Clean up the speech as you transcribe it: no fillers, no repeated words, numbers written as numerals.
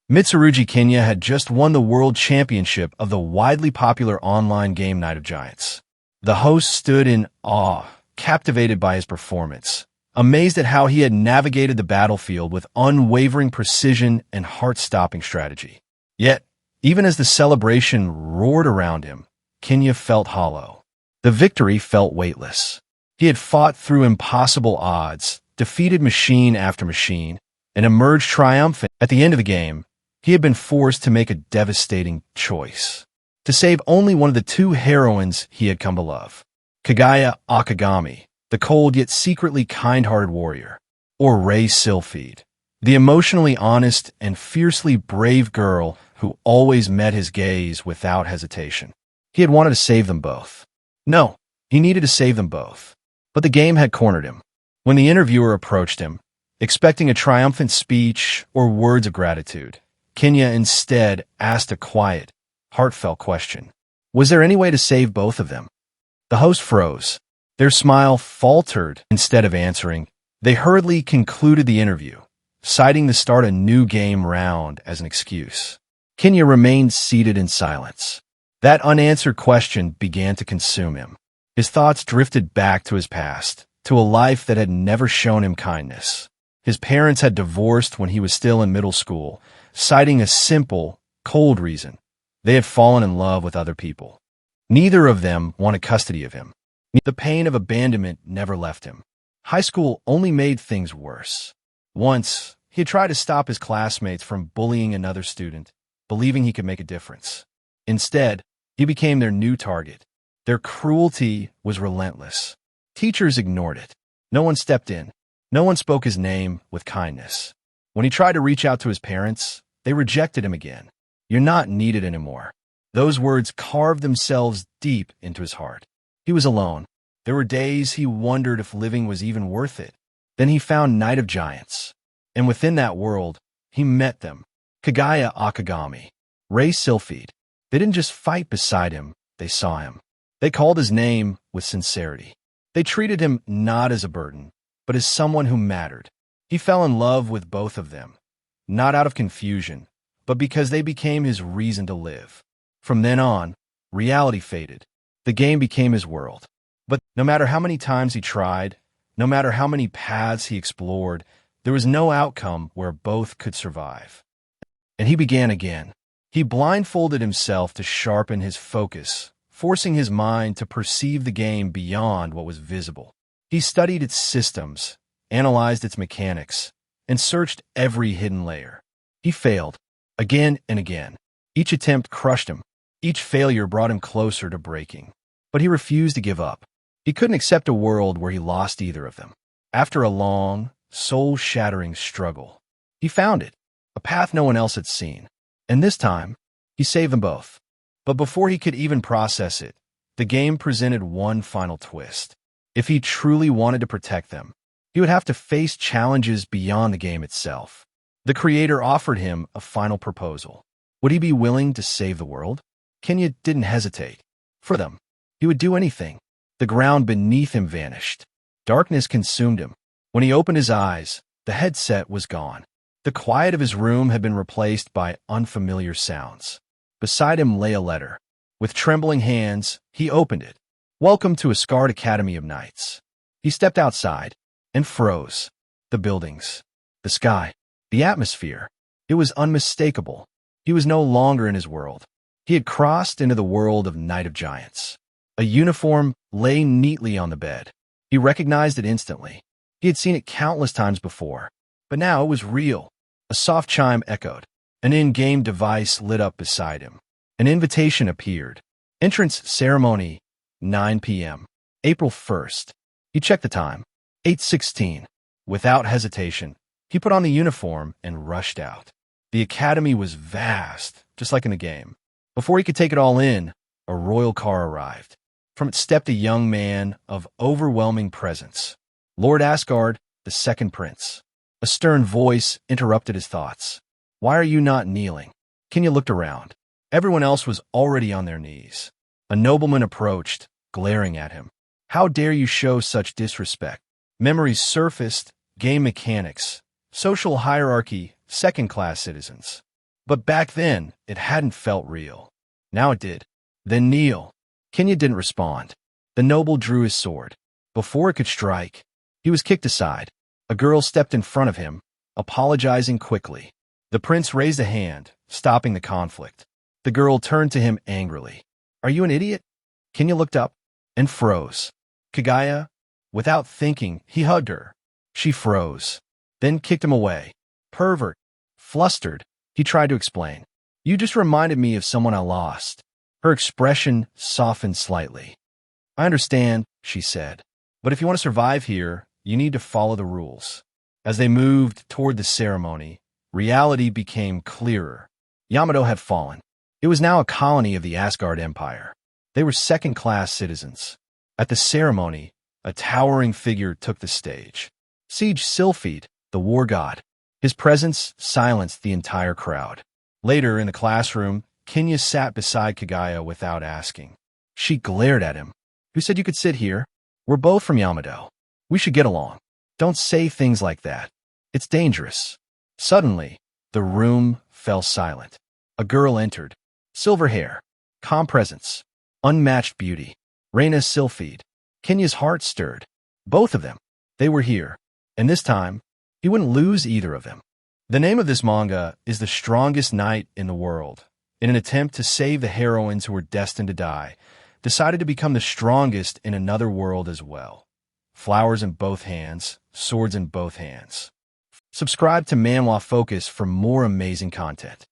Mitsurugi Kenya had just won the world championship of the widely popular online game Night of Giants. The host stood in awe, captivated by his performance, amazed at how he had navigated the battlefield with unwavering precision and heart-stopping strategy. Yet, even as the celebration roared around him, Kenya felt hollow. The victory felt weightless. He had fought through impossible odds, defeated machine after machine, and emerged triumphant. At the end of the game, he had been forced to make a devastating choice. To save only one of the two heroines he had come to love, Kagaya Akagami, the cold yet secretly kind-hearted warrior, or Ray Sylphide, the emotionally honest and fiercely brave girl who always met his gaze without hesitation. He had wanted to save them both. No, he needed to save them both. But the game had cornered him. When the interviewer approached him, expecting a triumphant speech or words of gratitude, Kenya instead asked a quiet, heartfelt question. Was there any way to save both of them? The host froze. Their smile faltered. Instead of answering, they hurriedly concluded the interview, citing the start a new game round as an excuse. Kenya remained seated in silence. That unanswered question began to consume him. His thoughts drifted back to his past, to a life that had never shown him kindness. His parents had divorced when he was still in middle school, citing a simple, cold reason. They had fallen in love with other people. Neither of them wanted custody of him. The pain of abandonment never left him. High school only made things worse. Once, he had tried to stop his classmates from bullying another student, believing he could make a difference. Instead, he became their new target. Their cruelty was relentless. Teachers ignored it. No one stepped in. No one spoke his name with kindness. When he tried to reach out to his parents, they rejected him again. You're not needed anymore. Those words carved themselves deep into his heart. He was alone. There were days he wondered if living was even worth it. Then he found Night of Giants. And within that world, he met them. Kagaya Akagami, Ray Sylphide. They didn't just fight beside him, they saw him. They called his name with sincerity. They treated him not as a burden, but as someone who mattered. He fell in love with both of them, not out of confusion, but because they became his reason to live. From then on, reality faded. The game became his world. But no matter how many times he tried, no matter how many paths he explored, there was no outcome where both could survive. And he began again. He blindfolded himself to sharpen his focus, forcing his mind to perceive the game beyond what was visible. He studied its systems, analyzed its mechanics, and searched every hidden layer. He failed, again and again. Each attempt crushed him. Each failure brought him closer to breaking. But he refused to give up. He couldn't accept a world where he lost either of them. After a long, soul-shattering struggle, he found it, a path no one else had seen. And this time, he saved them both. But before he could even process it, the game presented one final twist. If he truly wanted to protect them, he would have to face challenges beyond the game itself. The creator offered him a final proposal. Would he be willing to save the world? Kenya didn't hesitate. For them, he would do anything. The ground beneath him vanished. Darkness consumed him. When he opened his eyes, the headset was gone. The quiet of his room had been replaced by unfamiliar sounds. Beside him lay a letter. With trembling hands, he opened it. Welcome to Asgard Academy of Knights. He stepped outside and froze. The buildings, the sky, the atmosphere. It was unmistakable. He was no longer in his world. He had crossed into the world of Night of Giants. A uniform lay neatly on the bed. He recognized it instantly. He had seen it countless times before, but now it was real. A soft chime echoed. An in-game device lit up beside him. An invitation appeared. Entrance ceremony, 9 p.m. April 1st. He checked the time. 8:16. Without hesitation, he put on the uniform and rushed out. The academy was vast, just like in the game. Before he could take it all in, a royal car arrived. From it stepped a young man of overwhelming presence. Lord Asgard, the second prince. A stern voice interrupted his thoughts. Why are you not kneeling? Kenya looked around. Everyone else was already on their knees. A nobleman approached, glaring at him. How dare you show such disrespect? Memories surfaced, game mechanics, social hierarchy, second-class citizens. But back then, it hadn't felt real. Now it did. Then kneel. Kenya didn't respond. The noble drew his sword. Before it could strike, he was kicked aside. A girl stepped in front of him, apologizing quickly. The prince raised a hand, stopping the conflict. The girl turned to him angrily. Are you an idiot? Kenya looked up and froze. Kagaya, without thinking, he hugged her. She froze, then kicked him away. Pervert. Flustered, he tried to explain. You just reminded me of someone I lost. Her expression softened slightly. I understand, she said. But if you want to survive here, you need to follow the rules. As they moved toward the ceremony, reality became clearer. Yamato had fallen. It was now a colony of the Asgard Empire. They were second-class citizens. At the ceremony, a towering figure took the stage. Siege Sylphid, the war god. His presence silenced the entire crowd. Later, in the classroom, Kenya sat beside Kagaya without asking. She glared at him. Who said you could sit here? We're both from Yamato. We should get along. Don't say things like that. It's dangerous. Suddenly, the room fell silent. A girl entered. Silver hair, calm presence, unmatched beauty. Reina Sylphid. Kenya's heart stirred. Both of them. They were here. And this time, he wouldn't lose either of them. The name of this manga is The Strongest Knight in the World. In an attempt to save the heroines who were destined to die, decided to become the strongest in another world as well. Flowers in both hands, swords in both hands. Subscribe to Manhwa Focus for more amazing content.